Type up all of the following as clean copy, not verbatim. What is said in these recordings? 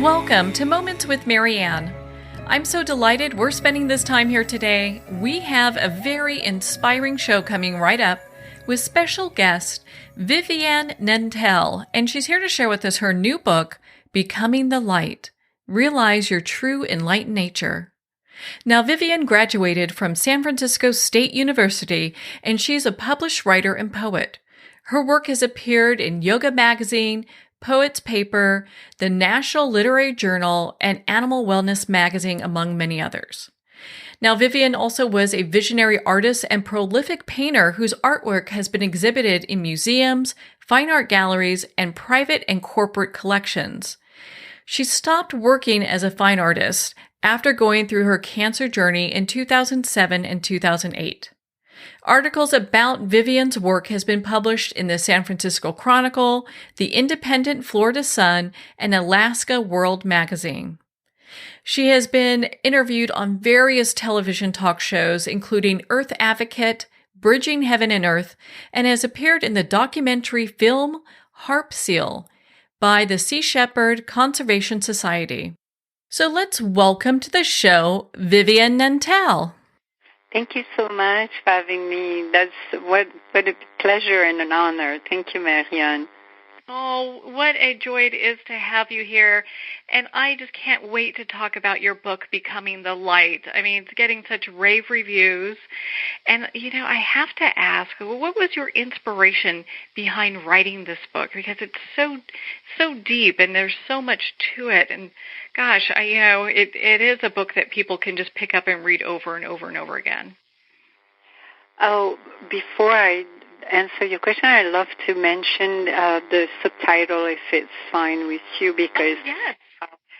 Welcome to Moments with Marianne. I'm so delighted we're spending this time here today. We have a very inspiring show coming right up with special guest Vivianne Nantel, and she's here to share with us her new book, Becoming the Light. Realize your true enlightened nature. Now, Vivianne graduated from San Francisco State University, and she's a published writer and poet. Her work has appeared in Yoga Magazine, Poet's Paper, the National Literary Journal, and Animal Wellness Magazine, among many others. Now, Vivianne also was a visionary artist and prolific painter whose artwork has been exhibited in museums, fine art galleries, and private and corporate collections. She stopped working as a fine artist after going through her cancer journey in 2007 and 2008. Articles about Vivianne's work has been published in the San Francisco Chronicle, the Independent Florida Sun, and Alaska World Magazine. She has been interviewed on various television talk shows, including Earth Advocate, Bridging Heaven and Earth, and has appeared in the documentary film Harp Seal by the Sea Shepherd Conservation Society. So let's welcome to the show Vivianne Nantel. Thank you so much for having me. That's what a pleasure and an honor. Thank you, Marianne. Oh, what a joy it is to have you here. And I just can't wait to talk about your book, Becoming the Light. I mean, it's getting such rave reviews. And, I have to ask, what was your inspiration behind writing this book? Because it's so deep and there's so much to it. And gosh, it is a book that people can just pick up and read over and over and over again. Oh, before I answer your question, I'd love to mention the subtitle, if it's fine with you, because yes.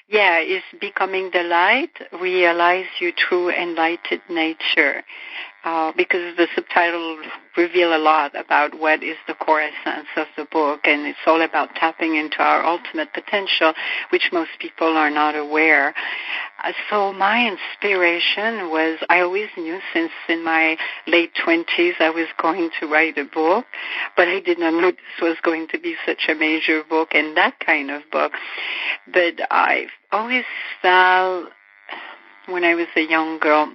It's Becoming the Light, Realize Your True Enlightened Nature, because the subtitle reveals a lot about what is the core essence of the book, and it's all about tapping into our ultimate potential, which most people are not aware. So my inspiration was, I always knew since in my late 20s I was going to write a book, but I did not know this was going to be such a major book and that kind of book. But I always felt, when I was a young girl,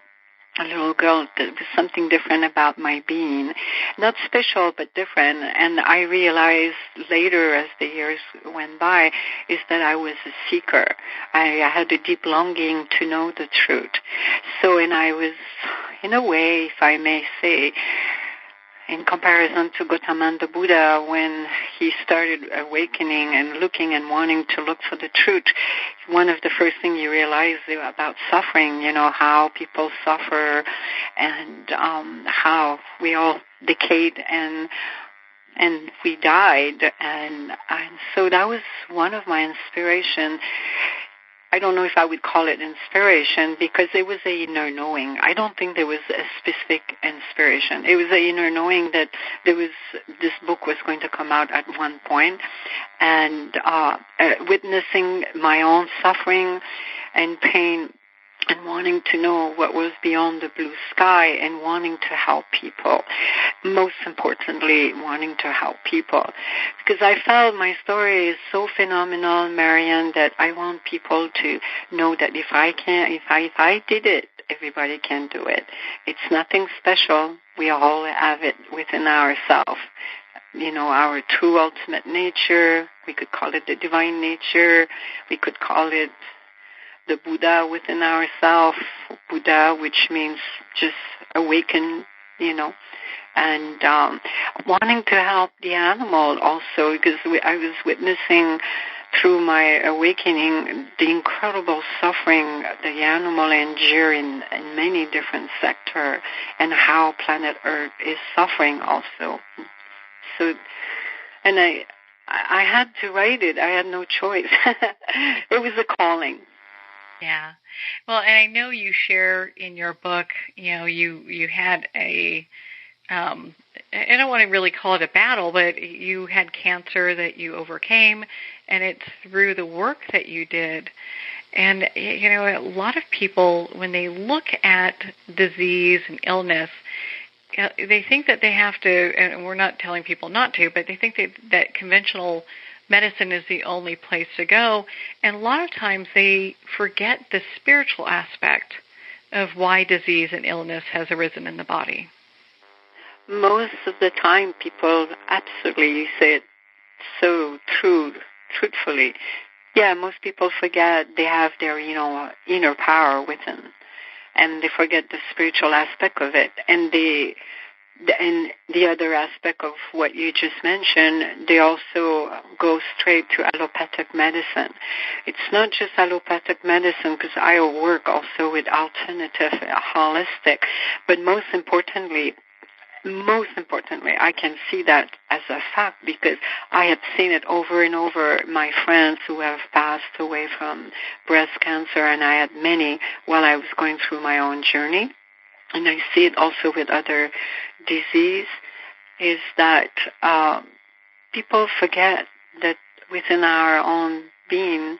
a little girl, there was something different about my being. Not special, but different. And I realized later, as the years went by, is that I was a seeker. I had a deep longing to know the truth. So, and I was, in a way, if I may say, in comparison to Gautama the Buddha, when he started awakening and looking and wanting to look for the truth, one of the first things you realize about suffering, how people suffer and how we all decayed and we died. And so that was one of my inspirations. I don't know if I would call it inspiration, because it was a inner knowing. I don't think there was a specific inspiration. It was an inner knowing that this book was going to come out at one point, and witnessing my own suffering and pain and wanting to know what was beyond the blue sky and wanting to help people. Most importantly, wanting to help people. Because I felt my story is so phenomenal, Marianne, that I want people to know that if I did it, everybody can do it. It's nothing special. We all have it within ourselves. Our true ultimate nature. We could call it the divine nature. We could call it the Buddha within ourselves, Buddha, which means just awaken, and wanting to help the animal also, because I was witnessing through my awakening the incredible suffering the animal endure in many different sectors, and how planet Earth is suffering also. So, and I had to write it. I had no choice. It was a calling. Yeah. Well, and I know you share in your book, you had I don't want to really call it a battle, but you had cancer that you overcame, and it's through the work that you did. And, a lot of people, when they look at disease and illness, they think that they have to, and we're not telling people not to, but they think that conventional medicine is the only place to go. And a lot of times they forget the spiritual aspect of why disease and illness has arisen in the body. Most of the time, people absolutely say it so truthfully. Yeah, most people forget they have their, inner power within, and they forget the spiritual aspect of it. And the other aspect of what you just mentioned, they also go straight to allopathic medicine. It's not just allopathic medicine, because I work also with alternative, holistic, but most importantly, I can see that as a fact because I have seen it over and over. My friends who have passed away from breast cancer, and I had many while I was going through my own journey, and I see it also with other disease, is that people forget that within our own being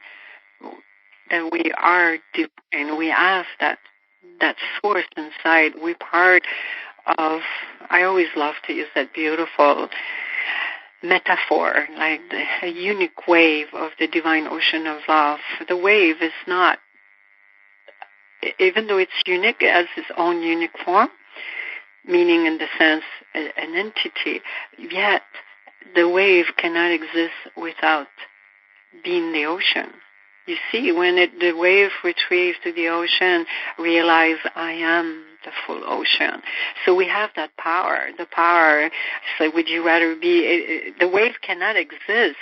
that we are divine. We have that source inside. We're part of, I always love to use that beautiful metaphor, like a unique wave of the divine ocean of love. The wave is not, even though it's unique, it has its own unique form, meaning in the sense an entity, yet the wave cannot exist without being the ocean. You see, when the wave retrieves to the ocean, realize I am the full ocean. So we have that power. The power, so would you rather be, the wave cannot exist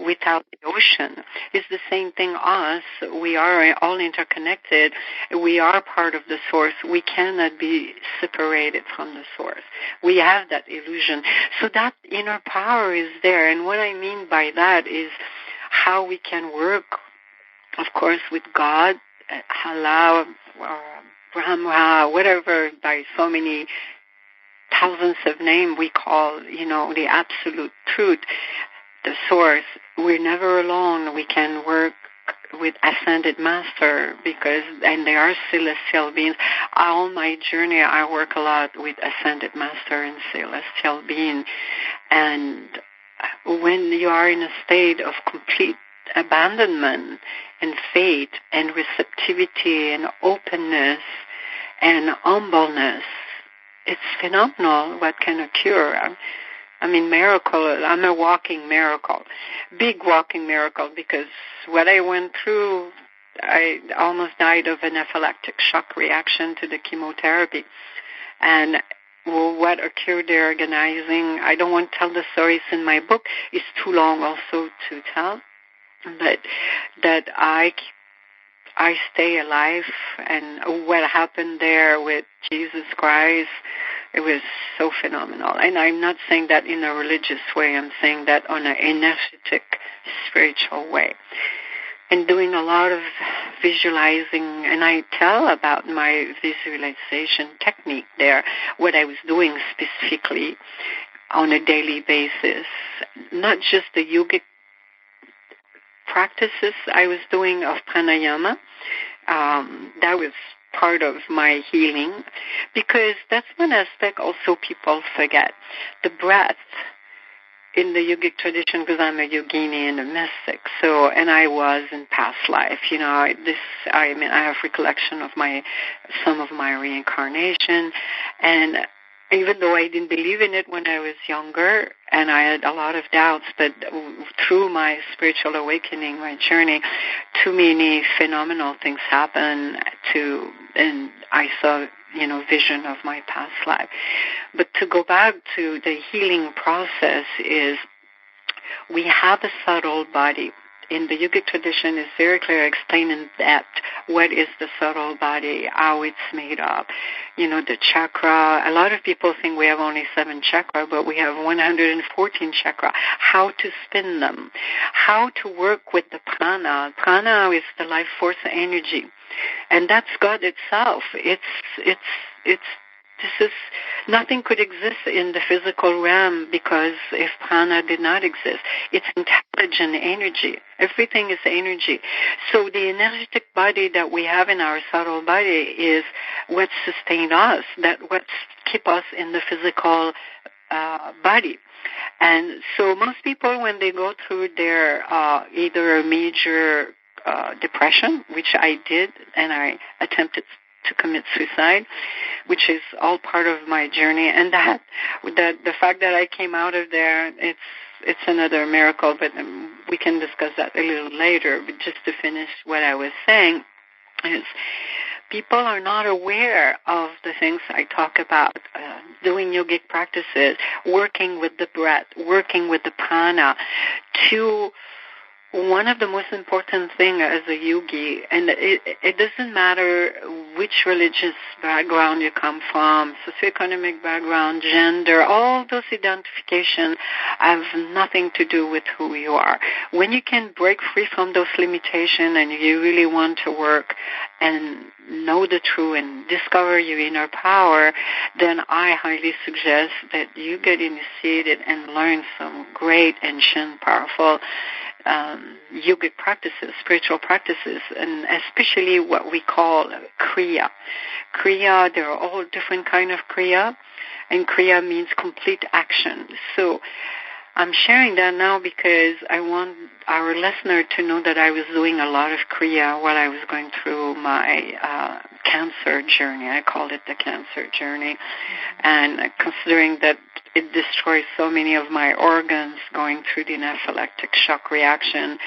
without the ocean. It's the same thing us. We are all interconnected. We are part of the source. We cannot be separated from the source. We have that illusion. So that inner power is there. And what I mean by that is how we can work, of course, with God, Allah, Brahma, whatever, by so many thousands of names we call, the absolute truth, the source. We're never alone. We can work with ascended master and they are celestial beings. On my journey, I work a lot with ascended master and celestial being. And when you are in a state of complete abandonment and faith and receptivity and openness and humbleness, it's phenomenal what can occur. I mean, miracle. I'm a walking miracle, big walking miracle, because what I went through, I almost died of an anaphylactic shock reaction to the chemotherapy. And what occurred there, organizing, I don't want to tell the stories in my book. It's too long also to tell. But that I stay alive, and what happened there with Jesus Christ, it was so phenomenal. And I'm not saying that in a religious way. I'm saying that on an energetic, spiritual way. And doing a lot of visualizing, and I tell about my visualization technique there, what I was doing specifically on a daily basis, not just the yogic practices I was doing of pranayama. That was part of my healing, because that's one aspect also people forget. The breath in the yogic tradition, because I'm a yogini and a mystic, and I was in past life, I have recollection of some of my reincarnation, and even though I didn't believe in it when I was younger, and I had a lot of doubts, but through my spiritual awakening, my journey, too many phenomenal things happened and I saw, vision of my past life. But to go back to the healing process is, we have a subtle body. In the yogic tradition, it's very clear, explaining that what is the subtle body, how it's made up, the chakra. A lot of people think we have only 7 chakra, but we have 114 chakra. How to spin them, how to work with the prana. Prana is the life force energy, and that's God itself. Nothing could exist in the physical realm, because if prana did not exist, it's intelligent energy. Everything is energy. So the energetic body that we have in our subtle body is what sustains us, what keep us in the physical body. And so most people, when they go through their either a major depression, which I did, and I attempted to commit suicide, which is all part of my journey, and that the fact that I came out of there, it's another miracle, but we can discuss that a little later. But just to finish what I was saying is, people are not aware of the things I talk about, doing yogic practices, working with the breath, working with the prana, to one of the most important things as a yogi, and it doesn't matter which religious background you come from, socioeconomic background, gender, all those identifications have nothing to do with who you are. When you can break free from those limitations and you really want to work and know the truth and discover your inner power, then I highly suggest that you get initiated and learn some great, ancient, powerful yogic practices, spiritual practices, and especially what we call Kriya. Kriya, there are all different kind of Kriya, and Kriya means complete action. So I'm sharing that now because I want our listener to know that I was doing a lot of Kriya while I was going through my cancer journey. I called it the cancer journey. And considering that it destroys so many of my organs going through the anaphylactic shock reaction,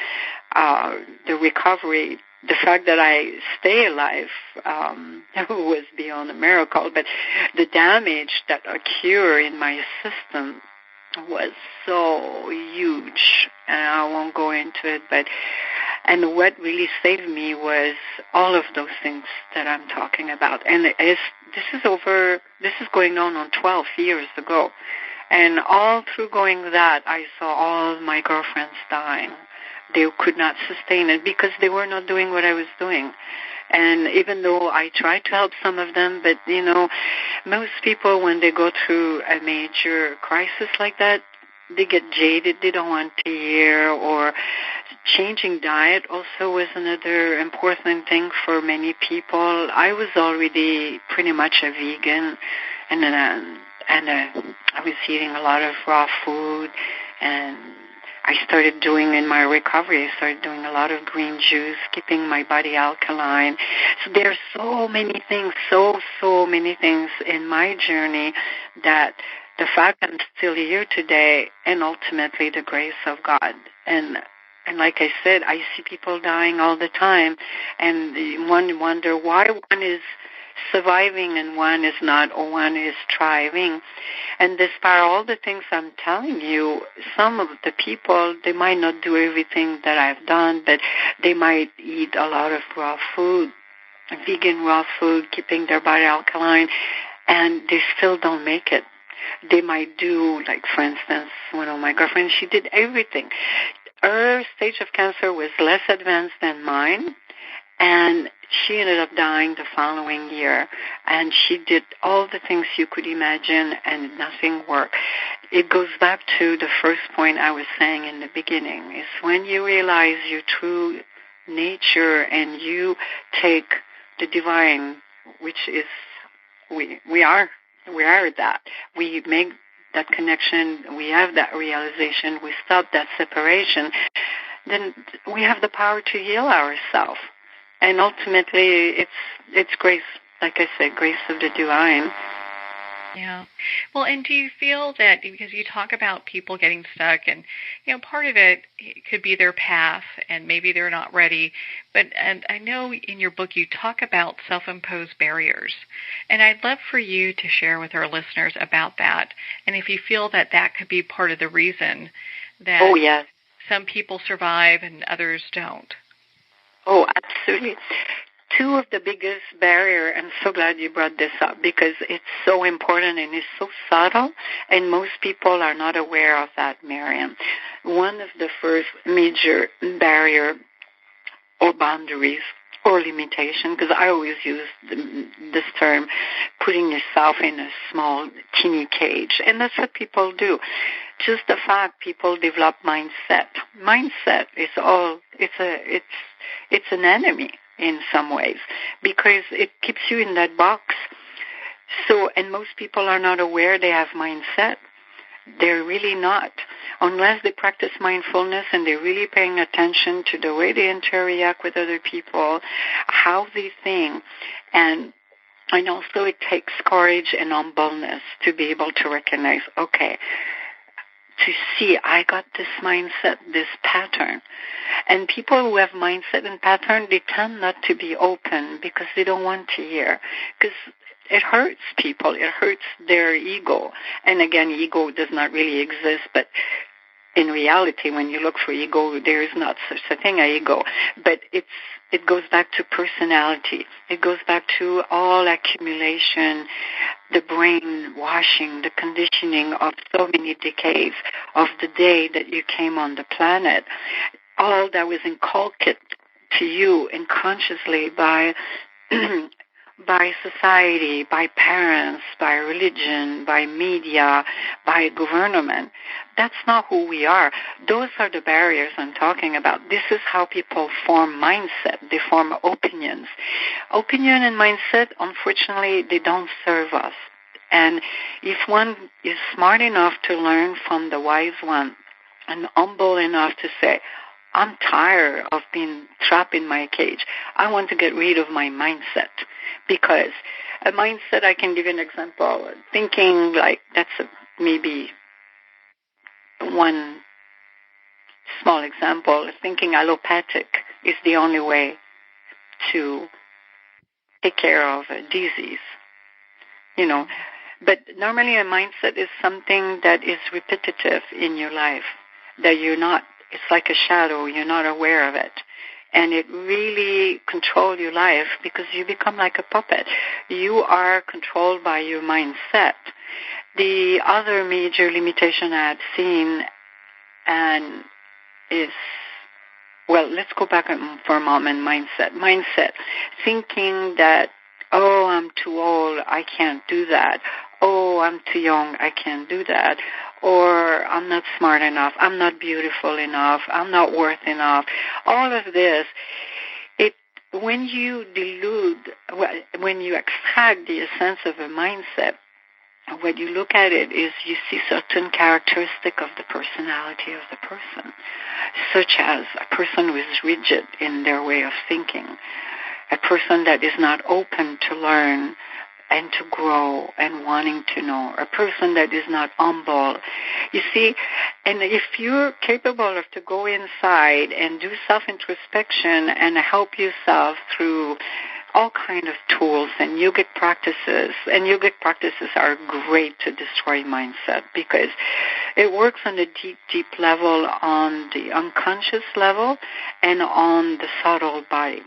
the recovery, the fact that I stay alive was beyond a miracle, but the damage that occurred in my system was so huge, and I won't go into it, and what really saved me was all of those things that I'm talking about. And this is going on 12 years ago. And all through going that, I saw all my girlfriends dying. They could not sustain it because they were not doing what I was doing. And even though I tried to help some of them, but, most people, when they go through a major crisis like that, they get jaded. They don't want to hear. Or changing diet also was another important thing for many people. I was already pretty much a vegan, and I was eating a lot of raw food, and I started doing in my recovery, I started doing a lot of green juice, keeping my body alkaline. So there are so many things, so many things in my journey that the fact I'm still here today, and ultimately the grace of God. And like I said, I see people dying all the time, and one wonder why one is surviving and one is not, or one is thriving. And despite all the things I'm telling you, some of the people, they might not do everything that I've done, but they might eat a lot of raw food, vegan raw food, keeping their body alkaline, and they still don't make it. They might do, like, for instance, one of my girlfriends, she did everything. Her stage of cancer was less advanced than mine, and she ended up dying the following year. And she did all the things you could imagine, and nothing worked. It goes back to the first point I was saying in the beginning, is when you realize your true nature and you take the divine, which is, we are that. We make that connection, we have that realization, we stop that separation, then we have the power to heal ourselves. And ultimately, it's grace, like I said, grace of the divine. Yeah. Well, and do you feel that, because you talk about people getting stuck, and, part of it could be their path, and maybe they're not ready, and I know in your book you talk about self-imposed barriers, and I'd love for you to share with our listeners about that, and if you feel that that could be part of the reason that some people survive and others don't. Oh, absolutely. Two of the biggest barriers, I'm so glad you brought this up, because it's so important and it's so subtle, and most people are not aware of that, Miriam. One of the first major barrier or boundaries or limitation, because I always use this term, putting yourself in a small, teeny cage, and that's what people do. Just the fact people develop mindset. Mindset is it's an enemy in some ways, because it keeps you in that box. So, and most people are not aware they have mindset. They're really not. unless they practice mindfulness and they're really paying attention to the way they interact with other people, how they think, and also it takes courage and humbleness to be able to recognize, okay, to see I got this mindset, this pattern. And people who have mindset and pattern, they tend not to be open because they don't want to hear. Because it hurts people. It hurts their ego. And again, ego does not really exist, but in reality, when you look for ego, there is not such a thing as ego. But it goes back to personality. It goes back to all accumulation, the brainwashing, the conditioning of so many decades of the day that you came on the planet. All that was inculcated to you unconsciously by by society, by parents, by religion, by media, by government. That's not who we are. Those are the barriers I'm talking about. This is how people form mindset. They form opinions. Opinion and mindset, unfortunately, they don't serve us. And if one is smart enough to learn from the wise one and humble enough to say, I'm tired of being trapped in my cage. I want to get rid of my mindset. Because a mindset, I can give you an example. Thinking like, that's maybe one small example. Thinking allopathic is the only way to take care of a disease. But normally a mindset is something that is repetitive in your life, that you're not, it's like a shadow, you're not aware of it. And it really controls your life because you become like a puppet. You are controlled by your mindset. The other major limitation I've seen is, well, let's go back for a moment, mindset. Mindset, thinking that, oh, I'm too old, I can't do that. Oh, I'm too young, I can't do that. Or I'm not smart enough, I'm not beautiful enough, I'm not worth enough. All of this, when you when you extract the essence of a mindset, what you look at it is you see certain characteristics of the personality of the person, such as a person who is rigid in their way of thinking, a person that is not open to learn and to grow and wanting to know, a person that is not humble. You see, and if you're capable of to go inside and do self-introspection and help yourself through all kind of tools and yogic practices, and yogic practices are great to destroy mindset because it works on a deep, deep level, on the unconscious level, and on the subtle body.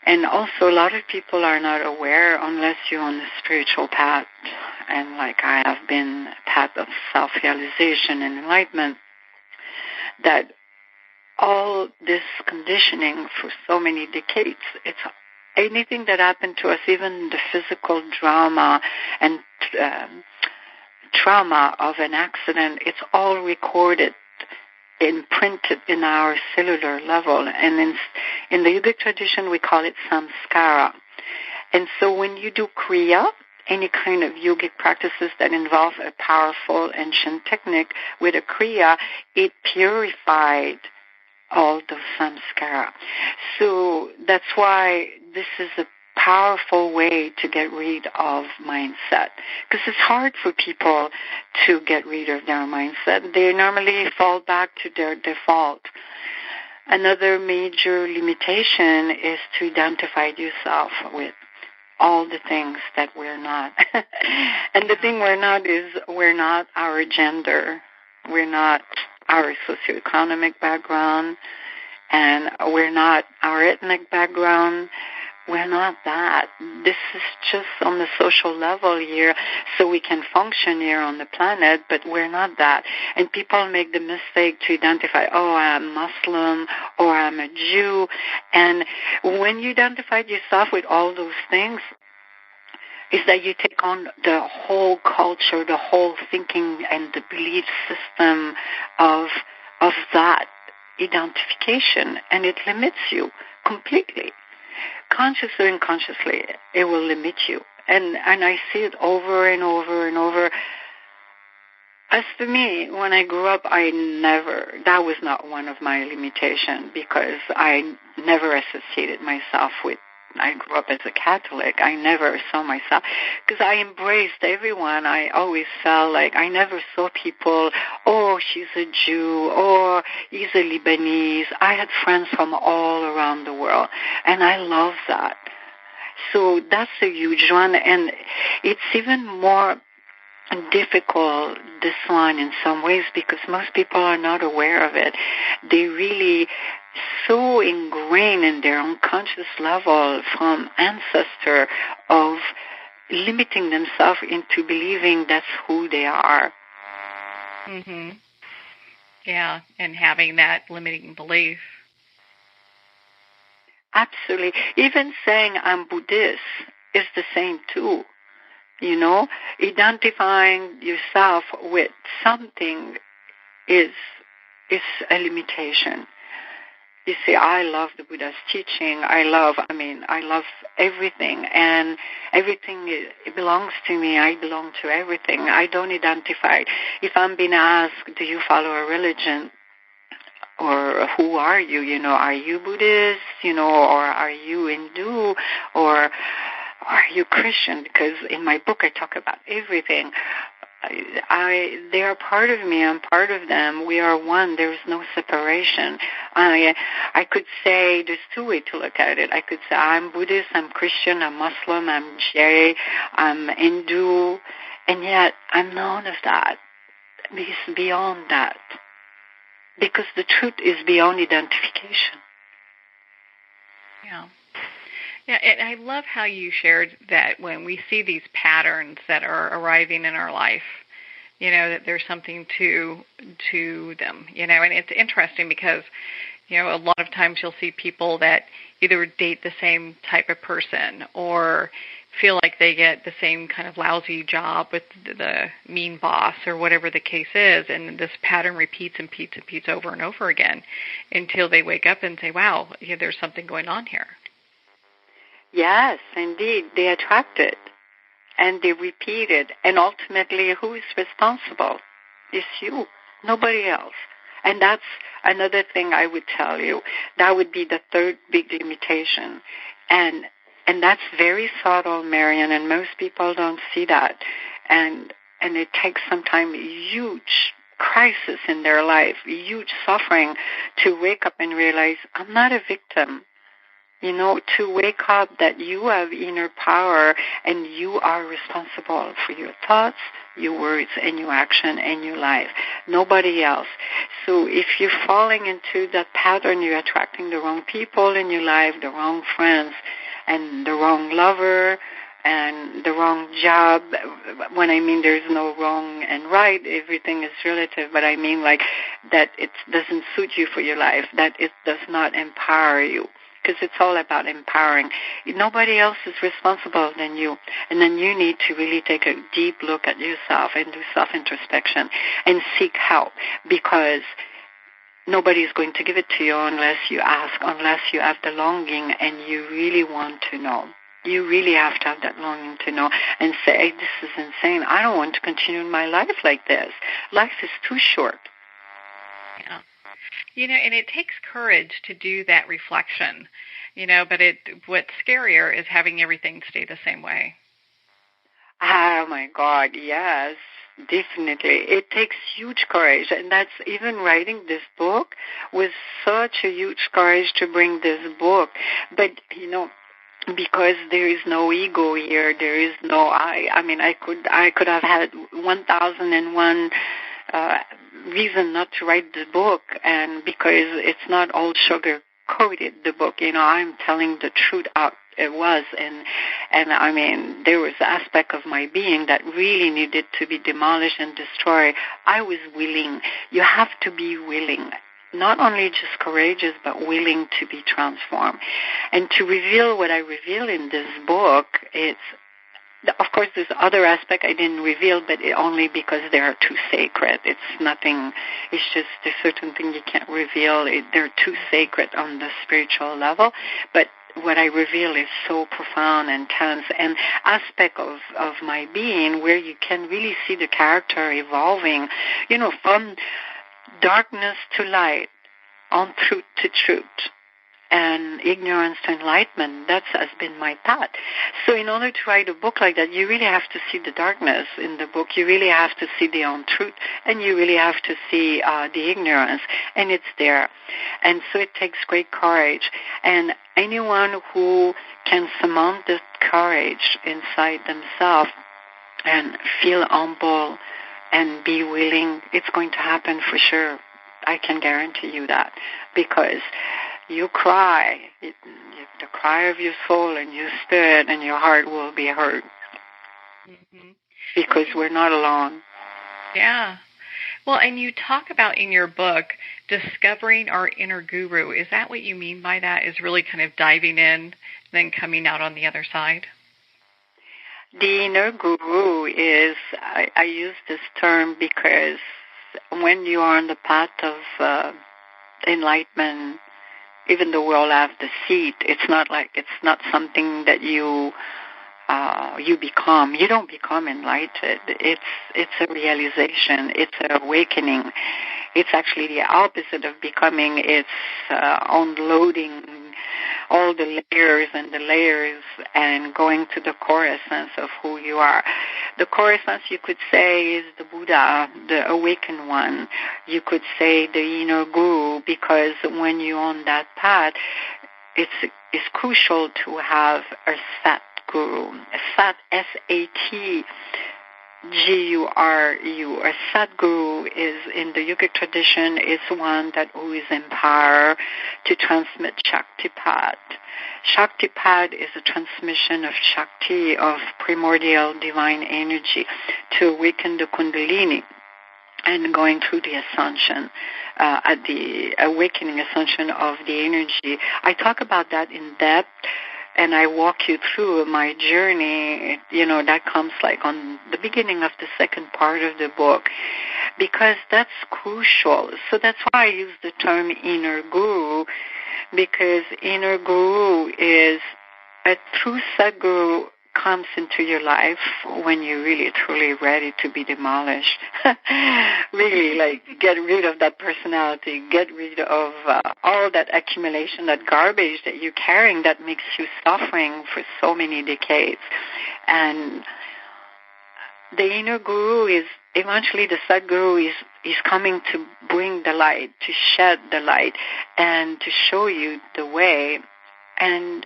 And also, a lot of people are not aware, unless you're on the spiritual path, and like I have been, path of self-realization and enlightenment, that all this conditioning for so many decades, it's anything that happened to us, even the physical drama and trauma of an accident, it's all recorded, imprinted in our cellular level. And in the yogic tradition, we call it samskara. And so when you do kriya, any kind of yogic practices that involve a powerful ancient technique with a kriya, it purified all those samskara. So that's why this is a powerful way to get rid of mindset, because it's hard for people to get rid of their mindset. They normally fall back to their default. Another major limitation is to identify yourself with all the things that we're not. And the thing we're not is we're not our gender, we're not our socioeconomic background, and we're not our ethnic background. We're not that. This is just on the social level here, so we can function here on the planet, but we're not that. And people make the mistake to identify, oh, I'm Muslim, or I'm a Jew. And when you identify yourself with all those things, is that you take on the whole culture, the whole thinking and the belief system of that identification, and it limits you completely. Consciously and unconsciously, it will limit you. And I see it over and over and over. As for me, when I grew up, that was not one of my limitations because I never associated myself with, I grew up as a Catholic. I never saw myself, because I embraced everyone. I always felt like I never saw people, oh, she's a Jew, or he's a Lebanese. I had friends from all around the world, and I love that. So that's a huge one, and it's even more difficult, this one, in some ways, because most people are not aware of it. They really so ingrained in their unconscious level from ancestor of limiting themselves into believing that's who they are. Mm-hmm. Yeah, and having that limiting belief. Absolutely. Even saying I'm Buddhist is the same too. Identifying yourself with something is a limitation. You see, I love the Buddha's teaching. I love everything, and everything it belongs to me. I belong to everything. I don't identify. If I'm being asked, do you follow a religion? Or who are you? Are you Buddhist? Or are you Hindu? Or are you Christian? Because in my book I talk about everything. They are part of me. I'm part of them. We are one. There is no separation. I could say there's two ways to look at it. I could say I'm Buddhist, I'm Christian, I'm Muslim, I'm Jay, I'm Hindu, and yet I'm none of that. It's beyond that. Because the truth is beyond identification. Yeah. Yeah, and I love how you shared that when we see these patterns that are arriving in our life, that there's something to them, and it's interesting because, a lot of times you'll see people that either date the same type of person or feel like they get the same kind of lousy job with the mean boss or whatever the case is, and this pattern repeats and repeats over and over again until they wake up and say, wow, there's something going on here. Yes, indeed. They attract it, and they repeat it, and ultimately who is responsible? It's you, nobody else. And that's another thing I would tell you. That would be the third big limitation. And that's very subtle, Marian, and most people don't see that. And it takes sometimes huge crisis in their life, huge suffering, to wake up and realize, I'm not a victim. To wake up that you have inner power and you are responsible for your thoughts, your words, and your action and your life. Nobody else. So if you're falling into that pattern, you're attracting the wrong people in your life, the wrong friends, and the wrong lover, and the wrong job. When I mean there's no wrong and right, everything is relative, but I mean like that it doesn't suit you for your life, that it does not empower you. Because it's all about empowering. Nobody else is responsible than you. And then you need to really take a deep look at yourself and do self-introspection and seek help, because nobody is going to give it to you unless you ask, unless you have the longing and you really want to know. You really have to have that longing to know and say, hey, this is insane. I don't want to continue my life like this. Life is too short. Yeah. And it takes courage to do that reflection, but what's scarier is having everything stay the same way. Oh, my God, yes, definitely. It takes huge courage, and that's even writing this book was such a huge courage to bring this book. But, because there is no ego here, there is no I could have had 1,001 reason not to write the book, and because it's not all sugar-coated, the book, I'm telling the truth out it was, and I mean, there was aspect of my being that really needed to be demolished and destroyed. I was willing. You have to be willing, not only just courageous, but willing to be transformed. And to reveal what I reveal in this book, of course, there's other aspect I didn't reveal, but only because they are too sacred. It's nothing. It's just there's certain things you can't reveal. They're too sacred on the spiritual level. But what I reveal is so profound and tense, and aspect of my being where you can really see the character evolving, from darkness to light, on truth to truth, and ignorance to enlightenment. That has been my path. So in order to write a book like that, you really have to see the darkness in the book. You really have to see the untruth, and you really have to see the ignorance, and it's there. And so it takes great courage. And anyone who can surmount this courage inside themselves and feel humble and be willing, it's going to happen for sure. I can guarantee you that, because you cry, the cry of your soul and your spirit, and your heart will be heard. Mm-hmm. Because we're not alone. Yeah. Well, and you talk about in your book, discovering our inner guru. Is that what you mean by that, is really kind of diving in, then coming out on the other side? The inner guru is, I use this term because when you are on the path of enlightenment, even though we all have the seat, it's not something that you become. You don't become enlightened. It's a realization. It's an awakening. It's actually the opposite of becoming. It's unloading all the layers and going to the core essence of who you are. The core essence, you could say, is the Buddha, the awakened one. You could say the inner guru, because when you're on that path, it's crucial to have a sat guru. A sat, S-A-T, G-U-R-U. A Sadguru is, in the yogic tradition, is one who is empowered to transmit Shaktipat. Shaktipat is a transmission of Shakti, of primordial divine energy, to awaken the Kundalini, and going through the ascension, at the awakening ascension of the energy. I talk about that in depth, and I walk you through my journey. That comes like on the beginning of the second part of the book, because that's crucial. So that's why I use the term inner guru, because inner guru is a true Sadguru comes into your life when you're really truly ready to be demolished. Really, get rid of that personality, get rid of all that accumulation, that garbage that you're carrying that makes you suffering for so many decades. And the inner guru is, eventually the Sadguru is coming to bring the light, to shed the light, and to show you the way, and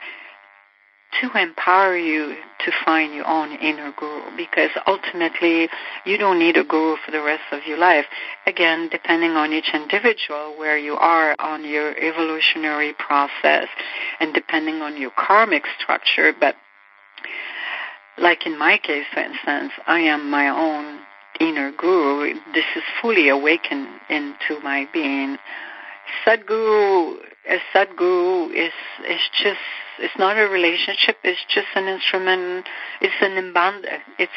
to empower you to find your own inner guru, because ultimately you don't need a guru for the rest of your life. Again, depending on each individual, where you are on your evolutionary process, and depending on your karmic structure. But like in my case, for instance, I am my own inner guru. This is fully awakened into my being. Sadguru is just, it's not a relationship, it's just an instrument, it's an embodiment. It's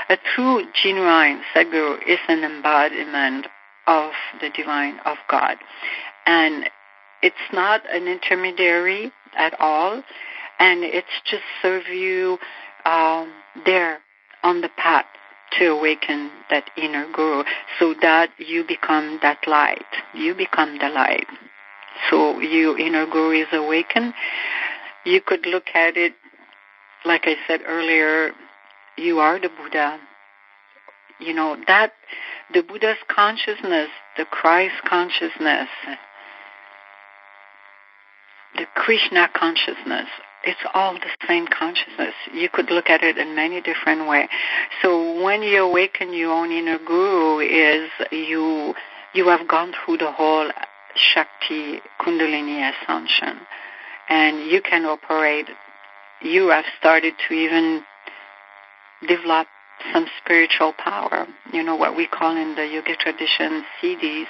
a true, genuine Sadguru is an embodiment of the divine, of God. And it's not an intermediary at all, and it's just serve you there on the path to awaken that inner guru, so that you become that light. You become the light. So your inner guru is awakened. You could look at it, like I said earlier, you are the Buddha. That the Buddha's consciousness, the Christ consciousness, the Krishna consciousness, it's all the same consciousness. You could look at it in many different ways. So when you awaken your own inner guru, is you have gone through the whole Shakti Kundalini ascension, and you can operate. You have started to even develop some spiritual power. What we call in the yogic tradition siddhis,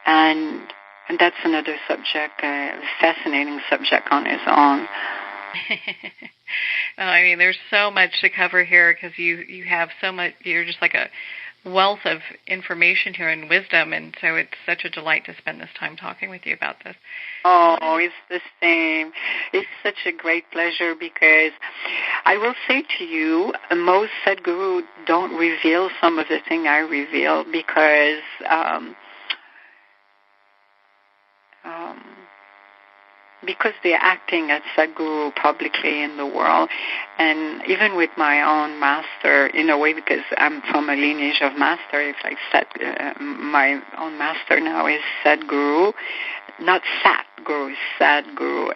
and that's another subject, a fascinating subject on its own. Well, I mean, there's so much to cover here, because you have so much. You're just like a wealth of information here and wisdom, and so it's such a delight to spend this time talking with you about this. Oh, it's the same. It's such a great pleasure because I will say to you, most Sadhguru don't reveal some of the things I reveal because they're acting as Sadhguru publicly in the world. And even with my own master, in a way, because I'm from a lineage of master, if I said my own master now is Sadhguru, not Satguru, Sadhguru,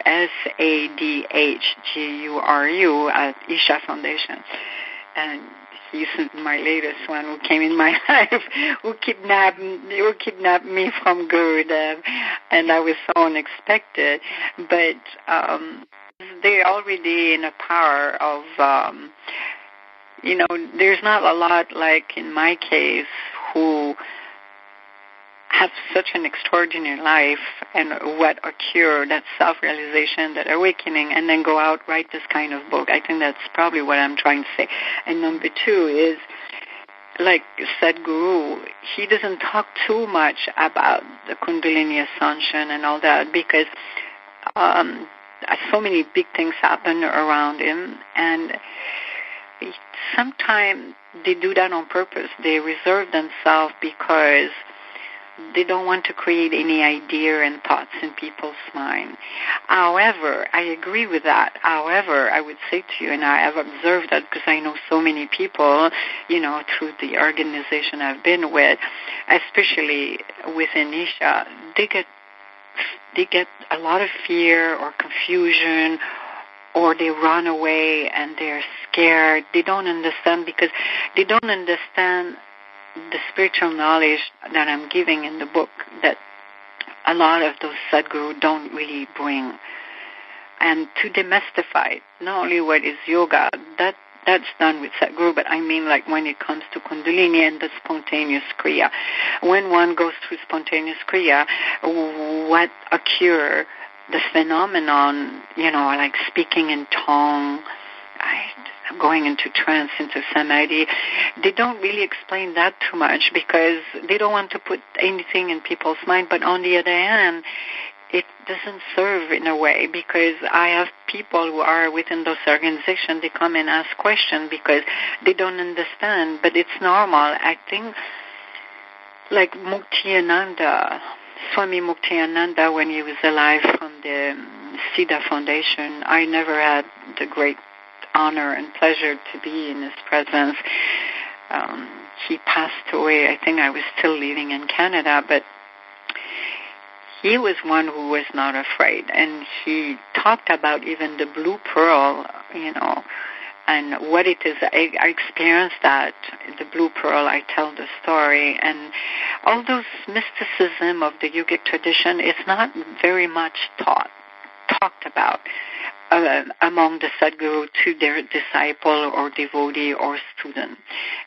Sadhguru at Isha Foundation. And he's my latest one who came in my life, who kidnapped me from good, and that was so unexpected. But they're already in a power of, there's not a lot like in my case who have such an extraordinary life and what occur, that self-realization, that awakening, and then go out, write this kind of book. I think that's probably what I'm trying to say. And number two is, like Sadhguru, he doesn't talk too much about the Kundalini ascension and all that because so many big things happen around him, and sometimes they do that on purpose. They reserve themselves because they don't want to create any idea and thoughts in people's mind. However, I agree with that. However, I would say to you, and I have observed that because I know so many people, through the organization I've been with, especially within Isha, they get a lot of fear or confusion, or they run away and they're scared. They don't understand because they don't understand the spiritual knowledge that I'm giving in the book that a lot of those Sadhguru don't really bring. And to demystify not only what is yoga, that's done with Sadhguru, but I mean like when it comes to Kundalini and the spontaneous Kriya. When one goes through spontaneous Kriya, what occur, the phenomenon, like speaking in tongue, going into trance, into samadhi, they don't really explain that too much because they don't want to put anything in people's mind. But on the other hand, it doesn't serve in a way because I have people who are within those organizations, they come and ask questions because they don't understand. But it's normal. I think like Swami Muktiyananda, when he was alive from the Siddha Foundation, I never had the great honor and pleasure to be in his presence. He passed away. I think I was still living in Canada, but he was one who was not afraid. And he talked about even the blue pearl, and what it is. I experienced that, the blue pearl. I tell the story. And all those mysticism of the yogic tradition is not very much talked about among the Sadhguru to their disciple or devotee or student.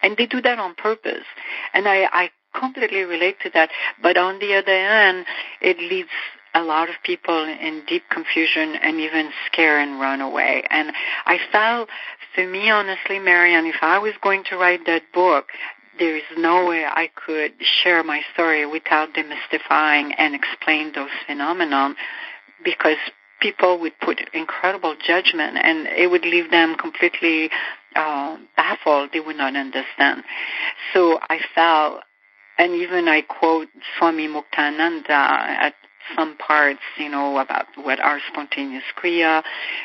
And they do that on purpose. And I completely relate to that. But on the other hand, it leads a lot of people in deep confusion and even scare and run away. And I felt, for me, honestly, Marianne, if I was going to write that book, there is no way I could share my story without demystifying and explain those phenomena, because people would put incredible judgment and it would leave them completely baffled. They would not understand. So I felt, and even I quote Swami Muktananda at some parts, about what are spontaneous Kriya,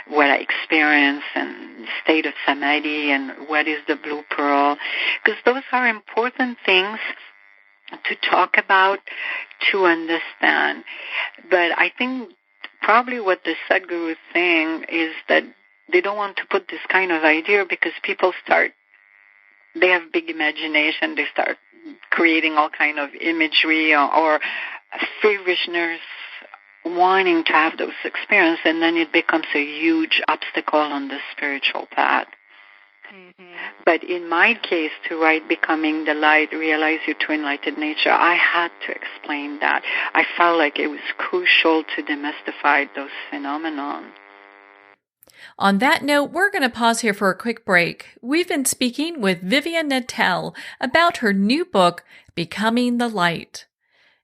what I experience, and state of Samadhi, and what is the blue pearl, because those are important things to talk about, to understand. But I think probably what the Sadhguru is saying is that they don't want to put this kind of idea because people they have big imagination, they start creating all kind of imagery or feverishness, wanting to have those experiences, and then it becomes a huge obstacle on the spiritual path. Mm-hmm. But in my case, to write Becoming the Light, Realize Your True Enlightened Nature, I had to explain that. I felt like it was crucial to demystify those phenomena. On that note, we're going to pause here for a quick break. We've been speaking with Vivianne Nantel about her new book, Becoming the Light.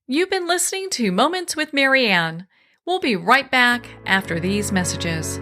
You've been listening to Moments with Marianne. We'll be right back after these messages.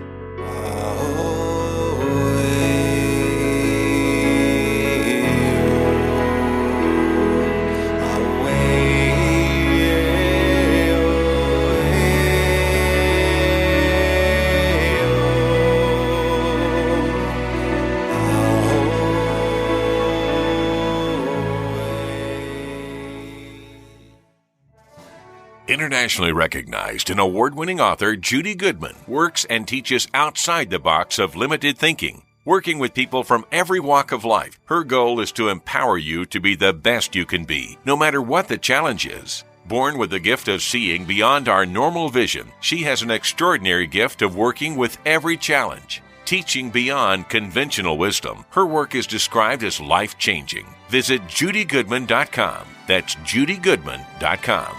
Internationally recognized and award-winning author Judy Goodman works and teaches outside the box of limited thinking. Working with people from every walk of life, her goal is to empower you to be the best you can be, no matter what the challenge is. Born with the gift of seeing beyond our normal vision, she has an extraordinary gift of working with every challenge. Teaching beyond conventional wisdom, her work is described as life-changing. Visit judygoodman.com. That's judygoodman.com.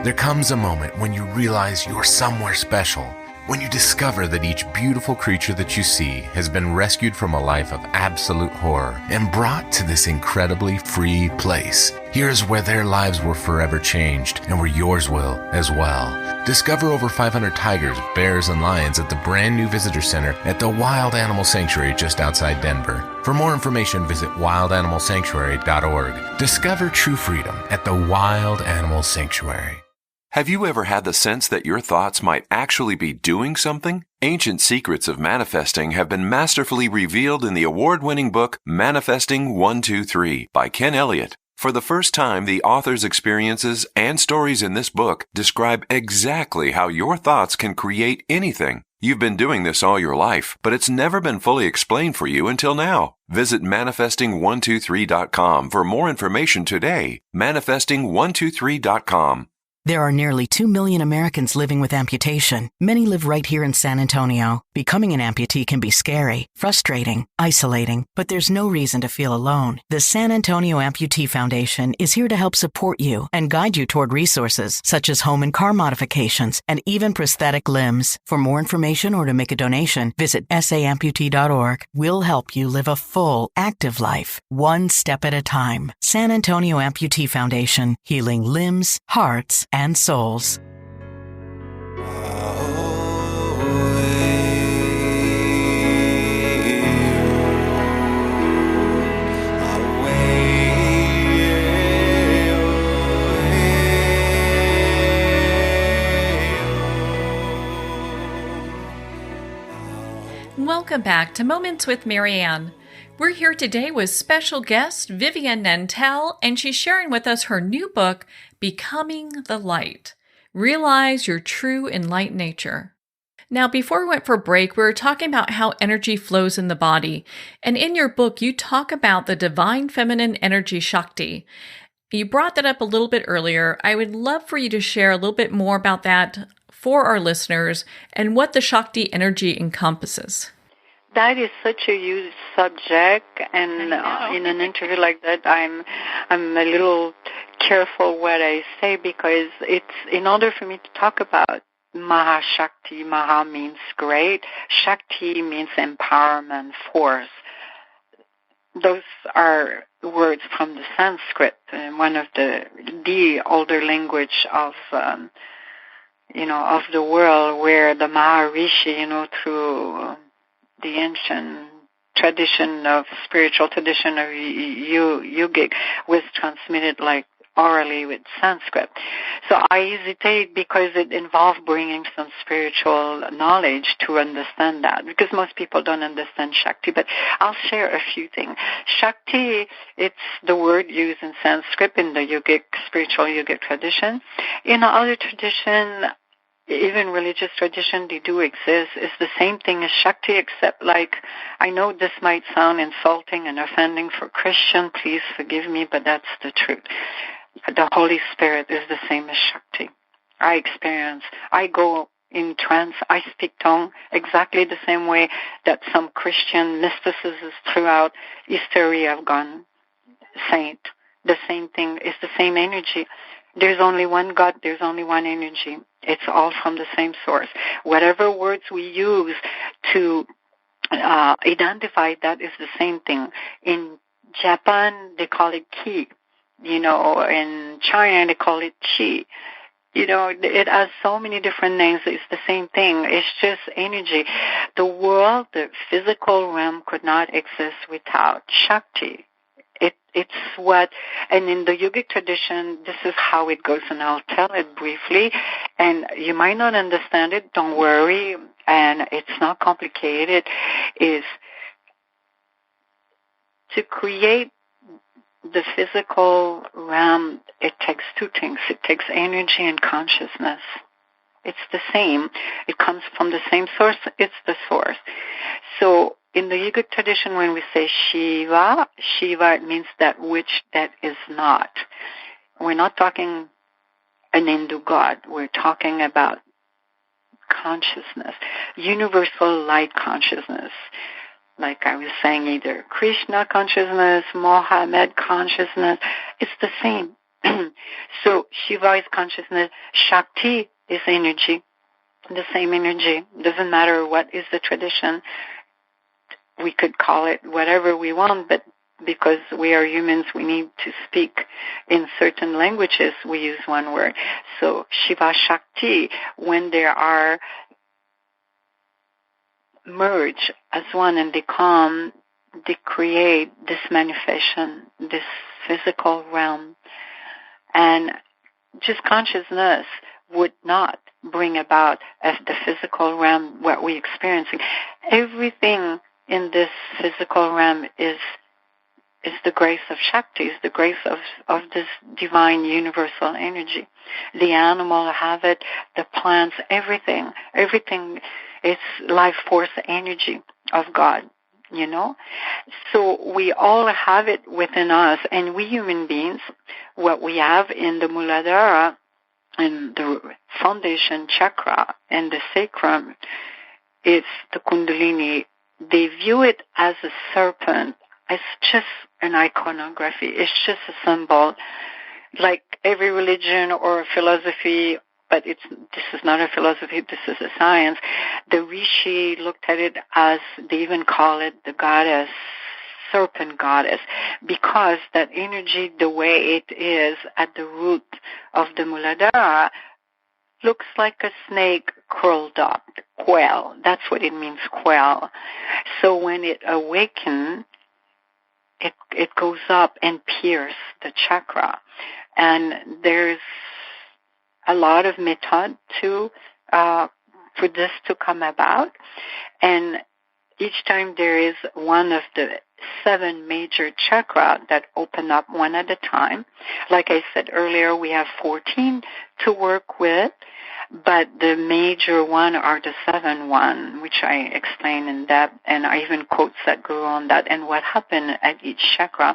There comes a moment when you realize you're somewhere special, when you discover that each beautiful creature that you see has been rescued from a life of absolute horror and brought to this incredibly free place. Here's where their lives were forever changed and where yours will as well. Discover over 500 tigers, bears, and lions at the brand new visitor center at the Wild Animal Sanctuary just outside Denver. For more information, visit wildanimalsanctuary.org. Discover true freedom at the Wild Animal Sanctuary. Have you ever had the sense that your thoughts might actually be doing something? Ancient secrets of manifesting have been masterfully revealed in the award-winning book Manifesting 123 by Ken Elliott. For the first time, the author's experiences and stories in this book describe exactly how your thoughts can create anything. You've been doing this all your life, but it's never been fully explained for you until now. Visit manifesting123.com for more information today. Manifesting123.com. There are nearly 2 million Americans living with amputation. Many live right here in San Antonio. Becoming an amputee can be scary, frustrating, isolating, but there's no reason to feel alone. The San Antonio Amputee Foundation is here to help support you and guide you toward resources such as home and car modifications and even prosthetic limbs. For more information or to make a donation, visit saamputee.org. We'll help you live a full, active life, one step at a time. San Antonio Amputee Foundation, healing limbs, hearts, and souls. Welcome back to Moments with Marianne. We're here today with special guest Vivianne Nantel, and she's sharing with us her new book, Becoming the Light. Realize your true and light nature. Now, before we went for break, we were talking about how energy flows in the body. And in your book, you talk about the divine feminine energy Shakti. You brought that up a little bit earlier. I would love for you to share a little bit more about that for our listeners and what the Shakti energy encompasses. That is such a huge subject, and in an interview like that, I'm a little careful what I say, because it's in order for me to talk about Mahashakti. Maha means great. Shakti means empowerment, force. Those are words from the Sanskrit, one of the older language of of the world, where the Maharishi, through the ancient spiritual tradition of yogic, was transmitted like orally with Sanskrit. So I hesitate because it involves bringing some spiritual knowledge to understand that, because most people don't understand Shakti. But I'll share a few things. Shakti, it's the word used in Sanskrit in the spiritual yogic tradition. In other tradition, even religious tradition, they do exist. It's the same thing as Shakti, except I know this might sound insulting and offending for Christian, please forgive me, but that's the truth. The Holy Spirit is the same as Shakti. I go in trance, I speak tongue exactly the same way that some Christian mysticists throughout history have gone saint. The same thing is the same energy. There's only one God. There's only one energy. It's all from the same source. Whatever words we use to identify that is the same thing. In Japan, they call it ki. In China, they call it chi. It has so many different names. It's the same thing. It's just energy. The world, the physical realm could not exist without Shakti. It's what, and in the yogic tradition, this is how it goes, and I'll tell it briefly. And you might not understand it. Don't worry. And it's not complicated. Is to create the physical realm, it takes two things. It takes energy and consciousness. It's the same. It comes from the same source. It's the source. So in the yogic tradition, when we say Shiva, it means that which that is not. We're not talking an Hindu god. We're talking about consciousness, universal light consciousness. Like I was saying, either Krishna consciousness, Mohammed consciousness, it's the same. So Shiva is consciousness, Shakti is energy, the same energy. Doesn't matter what is the tradition. We could call it whatever we want, but because we are humans, we need to speak in certain languages. We use one word. So Shiva, Shakti, when there are merge as one and they create this manifestation, this physical realm. And just consciousness would not bring about as the physical realm what we're experiencing. Everything in this physical realm is the grace of Shakti, is the grace of this divine universal energy. The animal have it, the plants, everything is life force energy of God, So we all have it within us, and we human beings, what we have in the Muladhara and the foundation chakra and the sacrum, it's the Kundalini. They view it as a serpent. It's just an iconography. It's just a symbol, like every religion or philosophy. But this is not a philosophy. This is a science. The Rishi looked at it as, they even call it the goddess, serpent goddess, because that energy, the way it is at the root of the Muladhara, looks like a snake curled up, quail. That's what it means, quail. So when it awakens, it goes up and pierces the chakra. And there's a lot of method for this to come about. And each time there is one of the 7 major chakras that open up one at a time. Like I said earlier, we have 14 to work with, but the major one are the 7 one, which I explain in depth, and I even quote Sadhguru on that and what happened at each chakra.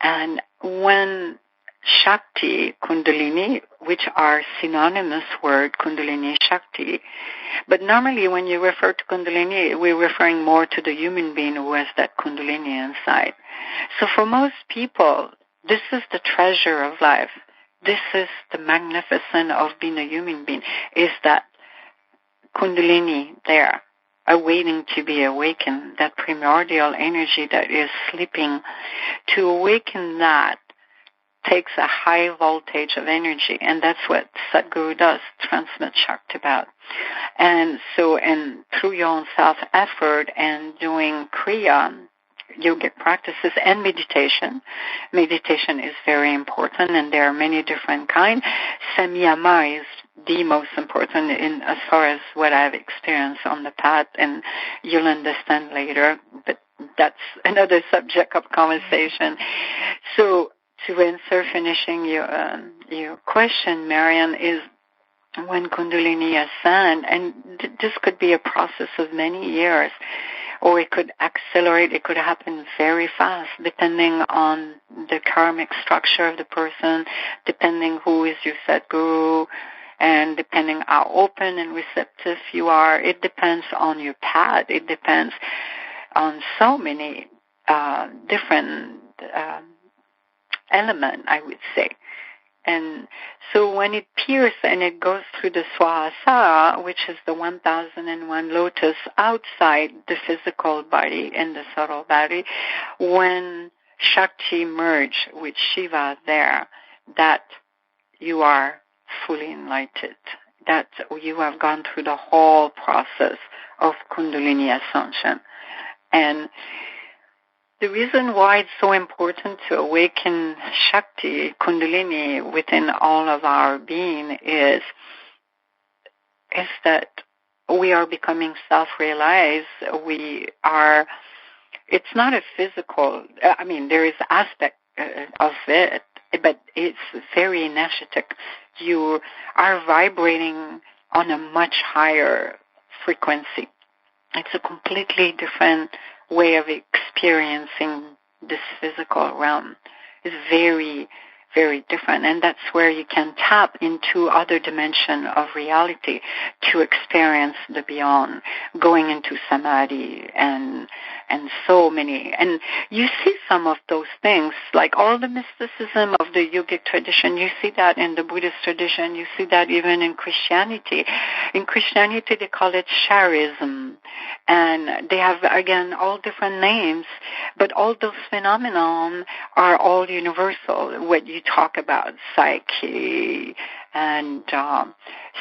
And when Shakti, Kundalini, which are synonymous word, Kundalini, Shakti. But normally when you refer to Kundalini, we're referring more to the human being who has that Kundalini inside. So for most people, this is the treasure of life. This is the magnificence of being a human being, is that Kundalini there, awaiting to be awakened, that primordial energy that is sleeping. To awaken that takes a high voltage of energy, and that's what Sadhguru does, transmit Shakti about. And so, and through your own self-effort and doing Kriya, yogic practices, and meditation is very important, and there are many different kinds. Samyama is the most important in as far as what I've experienced on the path, and you'll understand later, but that's another subject of conversation. So, to answer, finishing your question, Marianne, is when Kundalini ascend, and this could be a process of many years, or it could accelerate, it could happen very fast, depending on the karmic structure of the person, depending who is your Sadhguru, and depending how open and receptive you are. It depends on your path. It depends on so many different element, I would say. And so when it pierces and it goes through the Swahasara, which is the 1001 lotus outside the physical body and the subtle body, when Shakti merge with Shiva there, that you are fully enlightened, that you have gone through the whole process of Kundalini ascension. And the reason why it's so important to awaken Shakti, Kundalini, within all of our being is that we are becoming self-realized. It's not a physical, there is aspect of it, but it's very energetic. You are vibrating on a much higher frequency. It's a completely different way of experiencing this physical realm. It's very, very different. And that's where you can tap into other dimension of reality to experience the beyond, going into samadhi and so many. And you see some of those things, like all the mysticism of the yogic tradition. You see that in the Buddhist tradition. You see that even in Christianity. In Christianity, they call it charism. And they have, again, all different names, but all those phenomena are all universal. What you talk about, psyche and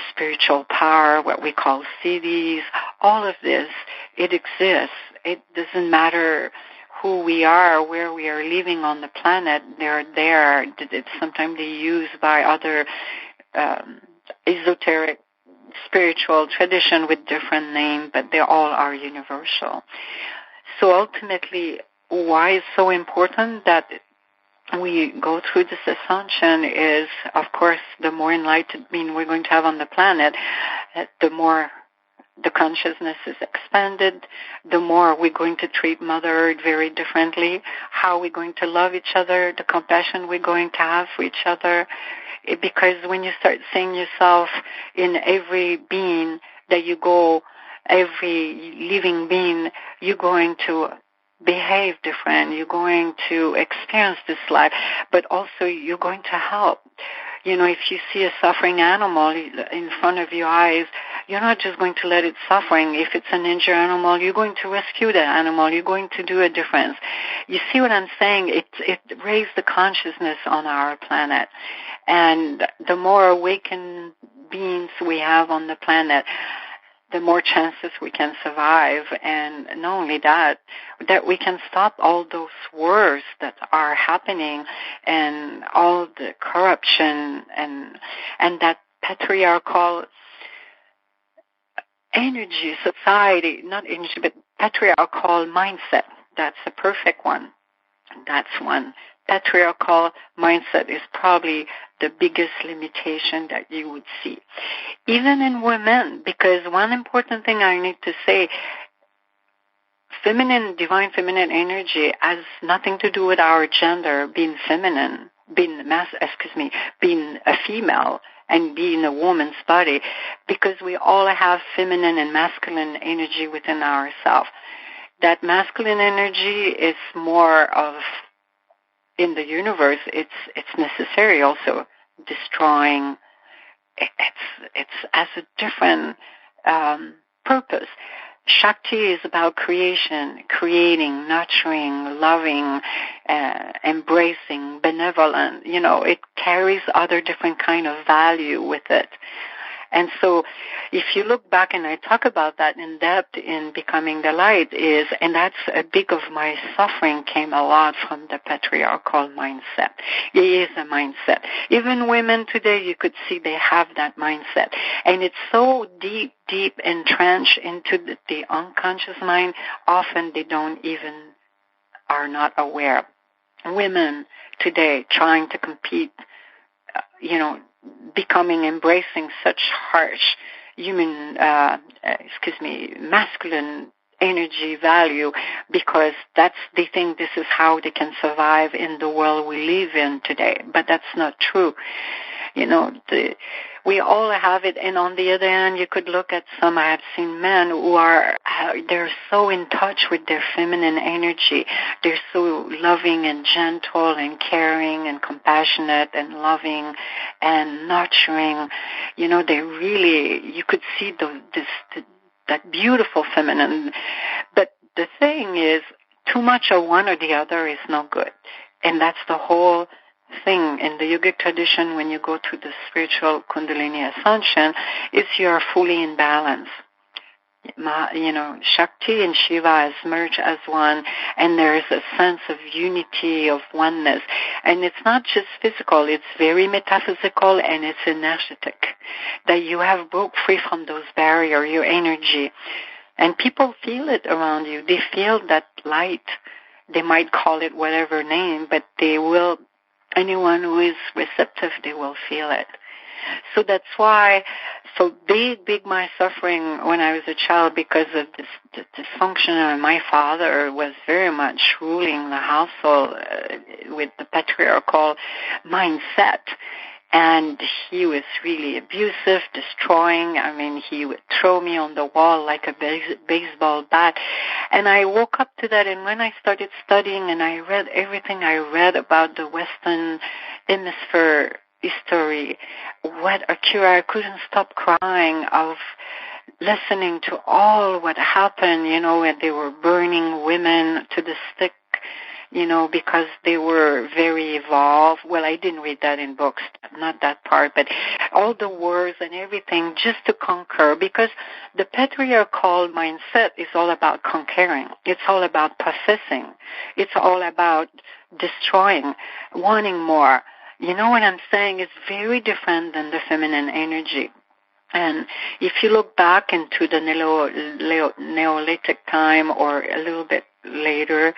spiritual power, what we call siddhis, all of this, it exists. It doesn't matter who we are, where we are living on the planet, they're there. It's sometimes they used by other esoteric spiritual tradition with different names, but they all are universal. So ultimately, why it's so important that we go through this ascension is, of course, the more enlightened being we're going to have on the planet, the more the consciousness is expanded, the more we're going to treat Mother Earth very differently, how we're going to love each other, the compassion we're going to have for each other. Because when you start seeing yourself in every being that you go, every living being, you're going to behave different. You're going to experience this life, but also you're going to help. You know, if you see a suffering animal in front of your eyes, you're not just going to let it suffering. If it's an injured animal, you're going to rescue the animal. You're going to do a difference. You see what I'm saying? It raises the consciousness on our planet. And the more awakened beings we have on the planet, the more chances we can survive. And not only that we can stop all those wars that are happening and all the corruption and that patriarchal energy, society, not energy, but patriarchal mindset. That's the perfect one. That's one. Patriarchal mindset is probably the biggest limitation that you would see. Even in women, because one important thing I need to say, divine feminine energy has nothing to do with our gender, being feminine, being a female and being a woman's body, because we all have feminine and masculine energy within ourselves. That masculine energy is more of, in the universe, it's necessary also destroying. It's as a different purpose. Shakti is about creation, creating, nurturing, loving, embracing, benevolent. You know, it carries other different kind of value with it. And so if you look back, and I talk about that in depth in Becoming the Light, and that's a big of my suffering came a lot from the patriarchal mindset. It is a mindset. Even women today, you could see they have that mindset. And it's so deep entrenched into the unconscious mind, often they are not aware. Women today trying to compete, embracing such harsh masculine energy value, because they think this is how they can survive in the world we live in today. But that's not true. We all have it. And on the other hand, you could look at some, I have seen men who are, they're so in touch with their feminine energy. They're so loving and gentle and caring and compassionate and loving and nurturing. You know, they really, you could see that beautiful feminine. But the thing is, too much of one or the other is no good. And that's the whole thing in the yogic tradition. When you go to the spiritual Kundalini ascension, is you're fully in balance. Shakti and Shiva has merged as one, and there's a sense of unity, of oneness. And it's not just physical, it's very metaphysical, and it's energetic, that you have broke free from those barriers, your energy. And people feel it around you. They feel that light. They might call it whatever name, but they will, anyone who is receptive, they will feel it. So that's why, so big my suffering when I was a child, because of this dysfunction. My father was very much ruling the household with the patriarchal mindset. And he was really abusive, destroying. I mean, he would throw me on the wall like a baseball bat. And I woke up to that, and when I started studying and I read everything I read about the Western Hemisphere history, what occurred, I couldn't stop crying of listening to all what happened, when they were burning women to the stake, because they were very evolved. Well, I didn't read that in books, not that part, but all the wars and everything just to conquer, because the patriarchal mindset is all about conquering. It's all about possessing. It's all about destroying, wanting more. You know what I'm saying? It's very different than the feminine energy. And if you look back into the Neolithic time or a little bit later,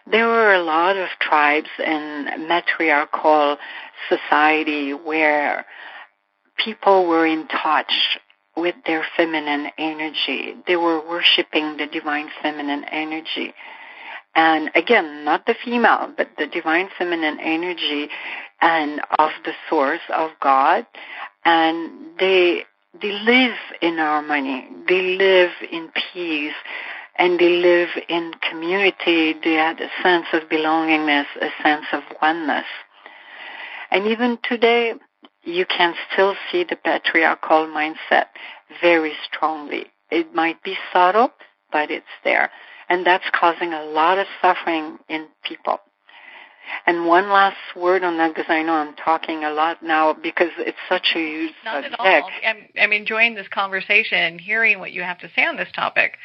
there were a lot of tribes and matriarchal society where people were in touch with their feminine energy. They were worshiping the divine feminine energy. And again, not the female, but the divine feminine energy and of the source of God. And they live in harmony. They live in peace. And they live in community. They had a sense of belongingness, a sense of oneness. And even today, you can still see the patriarchal mindset very strongly. It might be subtle, but it's there. And that's causing a lot of suffering in people. And one last word on that, because I know I'm talking a lot now, because it's such a huge subject. Not at all. I'm enjoying this conversation and hearing what you have to say on this topic.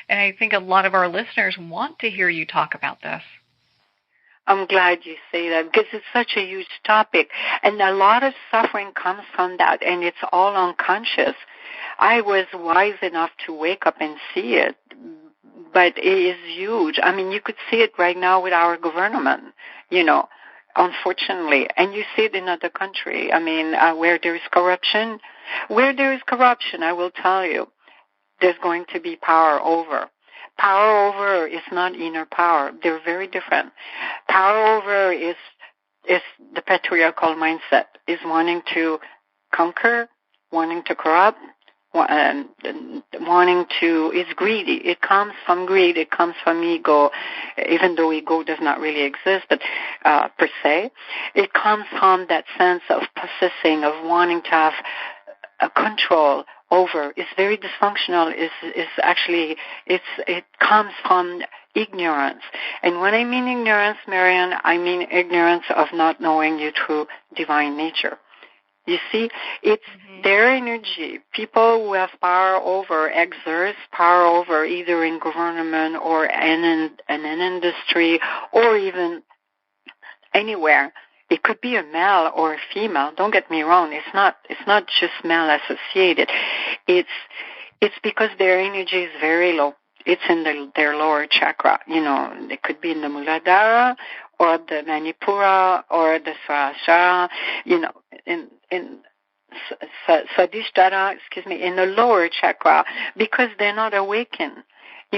And I think a lot of our listeners want to hear you talk about this. I'm glad you say that, because it's such a huge topic. And a lot of suffering comes from that, and it's all unconscious. I was wise enough to wake up and see it, but it is huge. I mean, you could see it right now with our government, unfortunately. And you see it in other countries. I mean, where there is corruption, I will tell you, there's going to be power over. Power over is not inner power. They're very different. Power over is the patriarchal mindset, is wanting to conquer, wanting to corrupt, wanting to, is greedy. It comes from greed. It comes from ego, even though ego does not really exist, but per se. It comes from that sense of possessing, of wanting to have a control over. It's very dysfunctional. It comes from ignorance. And when I mean ignorance, Marianne, I mean ignorance of not knowing your true divine nature. You see, it's their energy. People who have power over, exert power over, either in government or in an industry or even anywhere. It could be a male or a female. Don't get me wrong. It's not just male associated. It's because their energy is very low. It's in their lower chakra. It could be in the Muladhara or the Manipura or the Sahasrara, in Swadhisthana, in the lower chakra, because they're not awakened.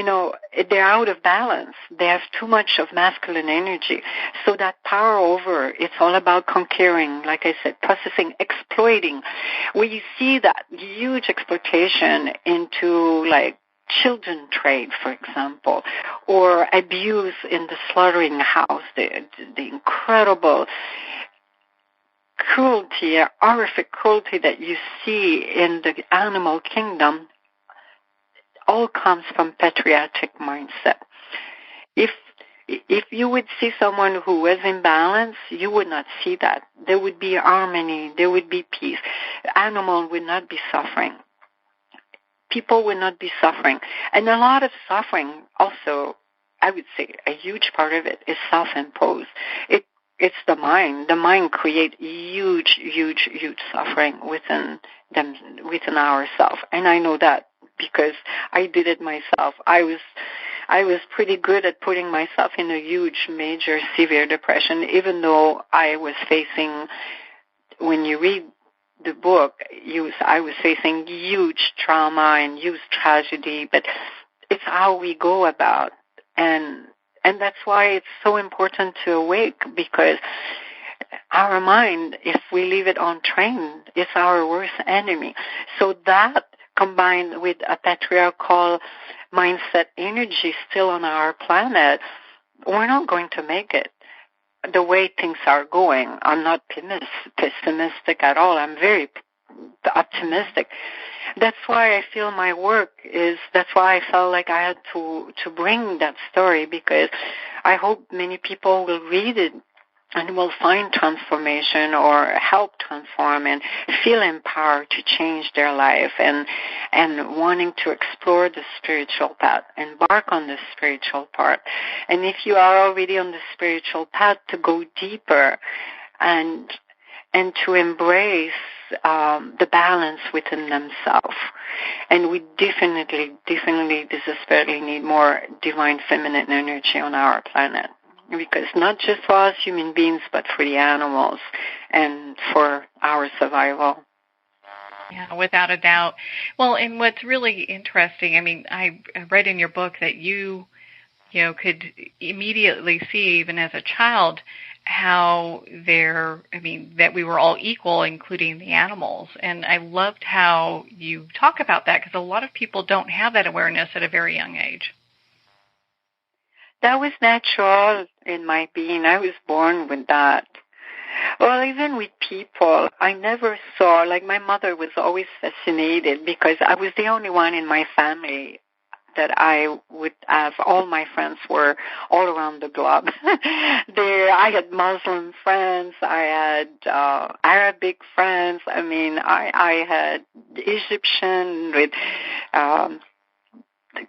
they're out of balance. They have too much of masculine energy. So that power over, it's all about conquering, like I said, possessing, exploiting. Where you see that huge exploitation into, like, children trade, for example, or abuse in the slaughtering house, the incredible cruelty, horrific cruelty that you see in the animal kingdom, all comes from patriarchic mindset. If you would see someone who was in balance, you would not see that. There would be harmony, there would be peace. Animals would not be suffering. People would not be suffering. And a lot of suffering also, I would say a huge part of it is self-imposed. It's the mind. The mind creates huge suffering within ourselves. And I know that because I did it myself. I was pretty good at putting myself in a huge, major, severe depression, even though I was facing, when you read the book, I was facing huge trauma and huge tragedy, but it's how we go about. And that's why it's so important to awake, because our mind, if we leave it untrained, is our worst enemy. So that, combined with a patriarchal mindset energy still on our planet, we're not going to make it. The way things are going, I'm not pessimistic at all. I'm very optimistic. That's why I feel my work that's why I felt like I had to bring that story, because I hope many people will read it and will find transformation or help transform and feel empowered to change their life and wanting to explore the spiritual path, embark on the spiritual part. And if you are already on the spiritual path, to go deeper and to embrace the balance within themselves. And we definitely desperately need more divine feminine energy on our planet. Because not just for us human beings, but for the animals and for our survival. Yeah, without a doubt. Well, and what's really interesting, I mean, I read in your book that you could immediately see, even as a child, how that we were all equal, including the animals. And I loved how you talk about that, because a lot of people don't have that awareness at a very young age. That was natural in my being. I was born with that. Well, even with people, I never saw, like my mother was always fascinated because I was the only one in my family that I would have. All my friends were all around the globe. I had Muslim friends. I had Arabic friends. I mean, I had Egyptian with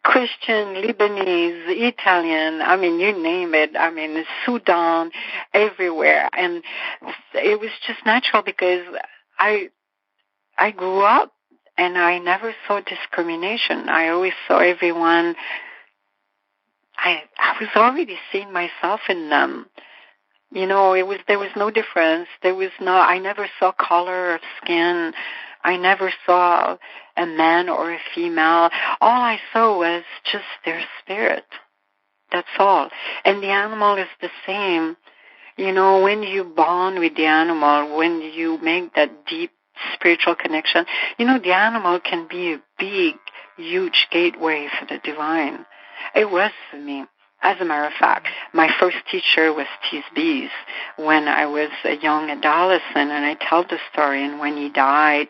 Christian, Lebanese, Italian, I mean, you name it. I mean, Sudan, everywhere. And it was just natural because I grew up and I never saw discrimination. I always saw everyone. I was already seeing myself in them. You know, there was no difference. I never saw color of skin. I never saw a man or a female. All I saw was just their spirit. That's all. And the animal is the same. You know, when you bond with the animal, when you make that deep spiritual connection, you know, the animal can be a big, huge gateway for the divine. It was for me. As a matter of fact, my first teacher was T.S. Bees when I was a young adolescent, and I tell the story, and when he died,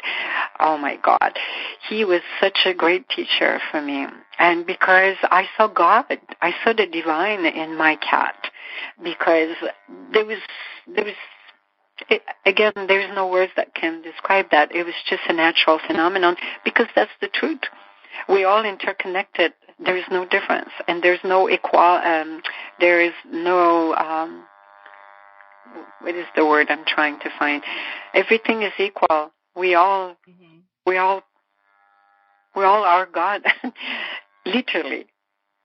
oh my God, he was such a great teacher for me. And because I saw God, I saw the divine in my cat, because again, there's no words that can describe that. It was just a natural phenomenon, because that's the truth. We all interconnected. There is no difference, and there's no there is no, what is the word I'm trying to find? Everything is equal. We all are God. Literally.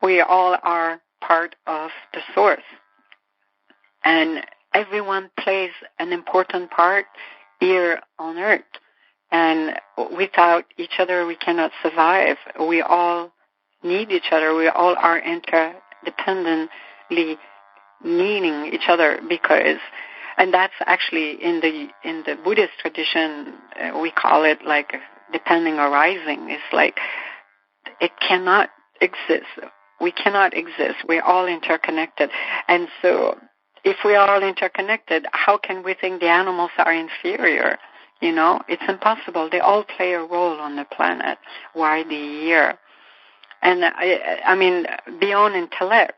We all are part of the source. And everyone plays an important part here on earth. And without each other, we cannot survive. We all need each other. We all are interdependently needing each other and that's actually in the Buddhist tradition, we call it like depending arising. It's like it cannot exist. We cannot exist. We're all interconnected. And so if we are all interconnected, how can we think the animals are inferior? It's impossible. They all play a role on the planet. Why the year? And I mean, beyond intellect,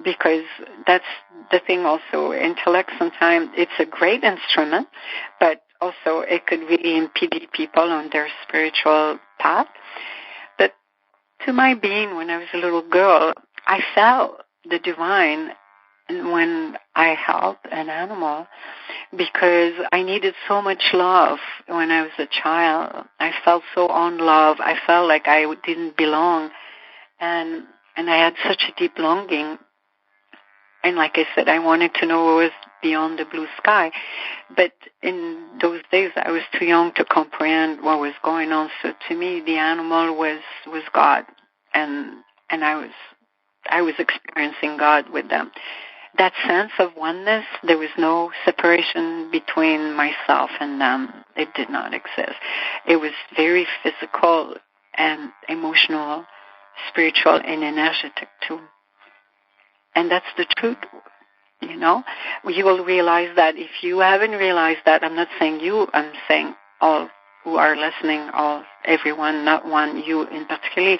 because that's the thing also. Intellect sometimes, it's a great instrument, but also it could really impede people on their spiritual path. But to my being, when I was a little girl, I felt the divine when I helped an animal because I needed so much love when I was a child. I felt so unloved. I felt like I didn't belong. And I had such a deep longing. And like I said, I wanted to know what was beyond the blue sky. But in those days, I was too young to comprehend what was going on. So to me, the animal was God. And I was experiencing God with them. That sense of oneness, there was no separation between myself and them. It did not exist. It was very physical and emotional, spiritual, and energetic too. And that's the truth, You will realize that if you haven't realized that, I'm not saying you, I'm saying all who are listening, everyone, not one, you in particular,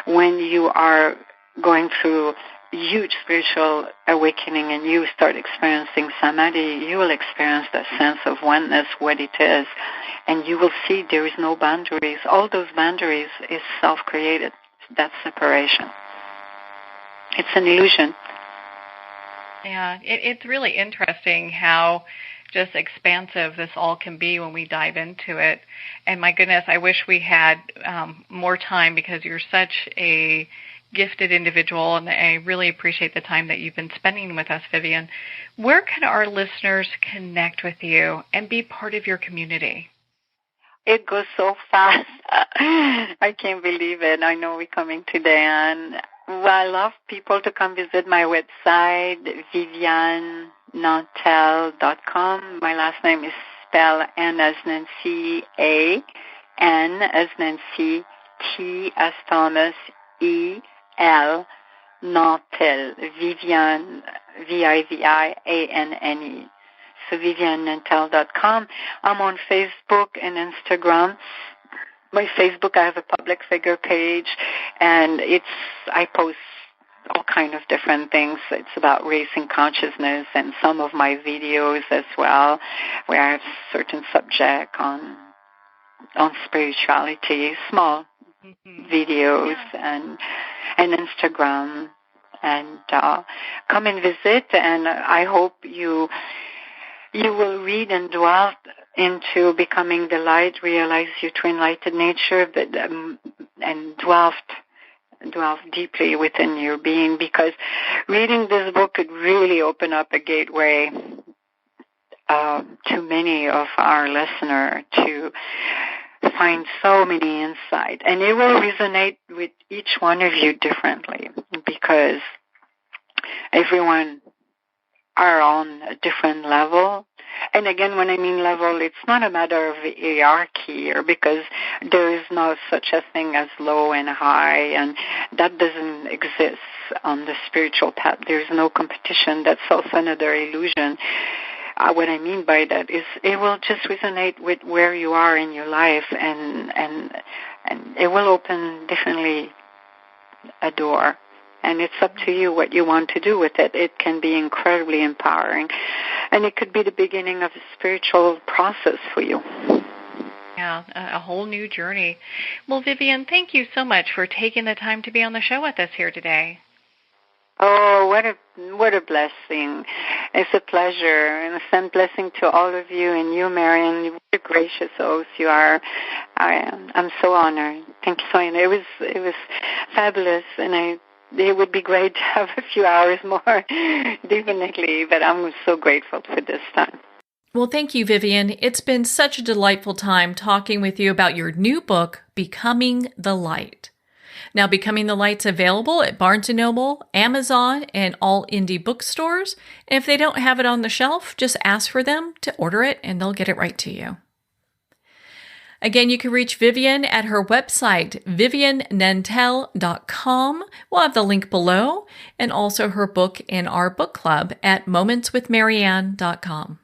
when you are going through huge spiritual awakening and you start experiencing samadhi, you will experience that sense of oneness, what it is, and you will see there is no boundaries. All those boundaries is self-created. That's separation. It's an illusion. Yeah, it's really interesting how just expansive this all can be when we dive into it. And my goodness, I wish we had more time because you're such a gifted individual, and I really appreciate the time that you've been spending with us, Vivianne. Where can our listeners connect with you and be part of your community? It goes so fast. I can't believe it. I know we're coming to the end. Well, I love people to come visit my website, viviannenantel.com. My last name is spelled N as Nancy, A, N as Nancy, T as Thomas, E, L, Nantel, Vivianne, Vivianne. So viviannenantel.com. I'm on Facebook and Instagram. My Facebook, I have a public figure page, and I post all kind of different things. It's about raising consciousness, and some of my videos as well, where I have certain subject on spirituality, small videos, and Instagram, and come and visit. And I hope you will read and dwell into becoming the light, realize your true enlightened nature, and dwell deeply within your being, because reading this book could really open up a gateway to many of our listeners to find so many insight. And it will resonate with each one of you differently, because everyone are on a different level. And again, when I mean level, it's not a matter of hierarchy, or because there is no such a thing as low and high, and that doesn't exist on the spiritual path. There's no competition. That's also another illusion. What I mean by that is it will just resonate with where you are in your life, and it will open definitely a door. And it's up to you what you want to do with it. It can be incredibly empowering. And it could be the beginning of a spiritual process for you. Yeah, a whole new journey. Well, Vivianne, thank you so much for taking the time to be on the show with us here today. Oh, what a blessing. It's a pleasure. And a send blessing to all of you, and you, Marianne. What a gracious host you are. I'm so honored. Thank you so much. It was fabulous, and it would be great to have a few hours more, definitely, but I'm so grateful for this time. Well, thank you, Vivianne. It's been such a delightful time talking with you about your new book, Becoming the Light. Now, Becoming the Light's available at Barnes & Noble, Amazon, and all indie bookstores. And if they don't have it on the shelf, just ask for them to order it and they'll get it right to you. Again, you can reach Vivianne at her website, viviannantel.com. We'll have the link below, and also her book in our book club at momentswithmarianne.com.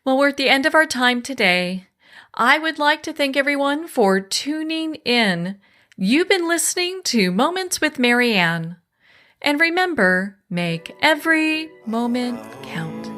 Well, we're at the end of our time today. I would like to thank everyone for tuning in. You've been listening to Moments with Marianne. And remember, make every moment count.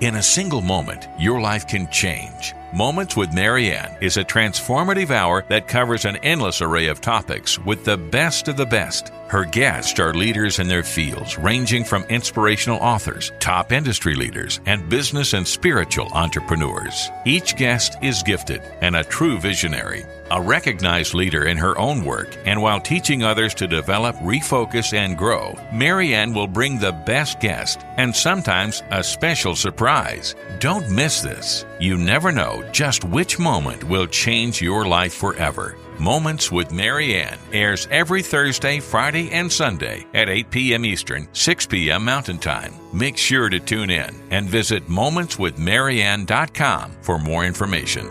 In a single moment, your life can change. Moments with Marianne is a transformative hour that covers an endless array of topics with the best of the best. Her guests are leaders in their fields, ranging from inspirational authors, top industry leaders, and business and spiritual entrepreneurs. Each guest is gifted and a true visionary, a recognized leader in her own work, and while teaching others to develop, refocus, and grow, Marianne will bring the best guest and sometimes a special surprise. Don't miss this. You never know just which moment will change your life forever. Moments with Marianne airs every Thursday, Friday, and Sunday at 8 p.m. Eastern, 6 p.m. Mountain Time. Make sure to tune in and visit momentswithmarianne.com for more information.